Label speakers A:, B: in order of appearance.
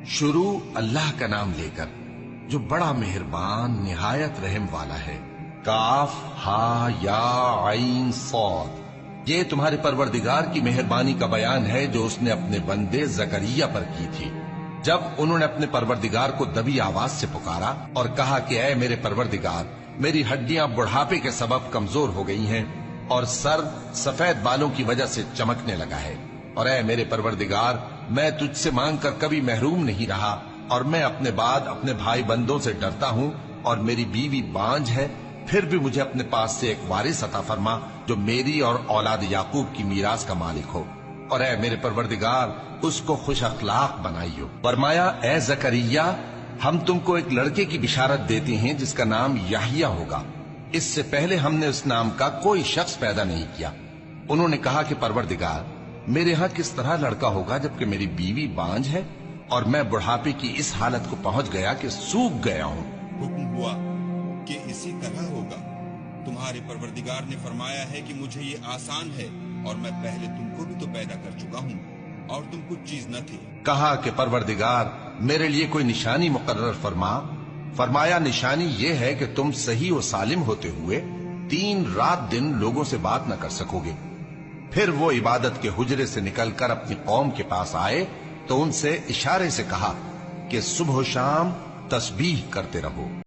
A: शुरू अल्लाह का नाम लेकर जो बड़ा मेहरबान निहायत रहम वाला है। काफ हा या आइन सौद। ये तुम्हारे परवरदिगार की मेहरबानी का बयान है जो उसने अपने बंदे जकरिया पर की थी, जब उन्होंने अपने परवरदिगार को दबी आवाज से पुकारा और कहा कि ऐ मेरे परवरदिगार, मेरी हड्डियां बुढ़ापे के सबब कमजोर हो गई हैं और सर सफेद बालों की वजह से चमकने लगा है। और ऐ मेरे परवरदिगार, मैं तुझसे मांग कर कभी महरूम नहीं रहा और मैं अपने बाद अपने भाई बंदों से डरता हूँ और मेरी बीवी बांझ है, फिर भी मुझे अपने पास से एक वारिस अता फरमा जो मेरी और औलाद याकूब की मीरास का मालिक हो। और ऐ मेरे परवरदिगार, उसको खुश अखलाक बनाइयो। फरमाया, ऐ जकरिया, हम तुमको एक लड़के की बिशारत देते हैं जिसका नाम याहिया होगा। इससे पहले हमने उस नाम का कोई शख्स पैदा नहीं किया। उन्होंने कहा कि परवरदिगार, मेरे यहाँ किस तरह लड़का होगा जबकि मेरी बीवी बांझ है और मैं बुढ़ापे की इस हालत को पहुंच गया कि सूख गया हूँ।
B: हुक्म हुआ कि इसी तरह होगा। तुम्हारे परवरदिगार ने फरमाया है कि मुझे ये आसान है और मैं पहले तुमको भी तो पैदा कर चुका हूँ और तुम कुछ चीज न थे।
A: कहा कि परवरदिगार, मेरे लिए कोई निशानी मुकर्रर फरमा। फरमाया, निशानी ये है कि तुम सही और सालिम होते हुए 3 रात दिन लोगों से बात न कर सकोगे। फिर वो इबादत के हुजरे से निकलकर अपनी कौम के पास आए तो उनसे इशारे से कहा कि सुबह शाम तस्बीह करते रहो।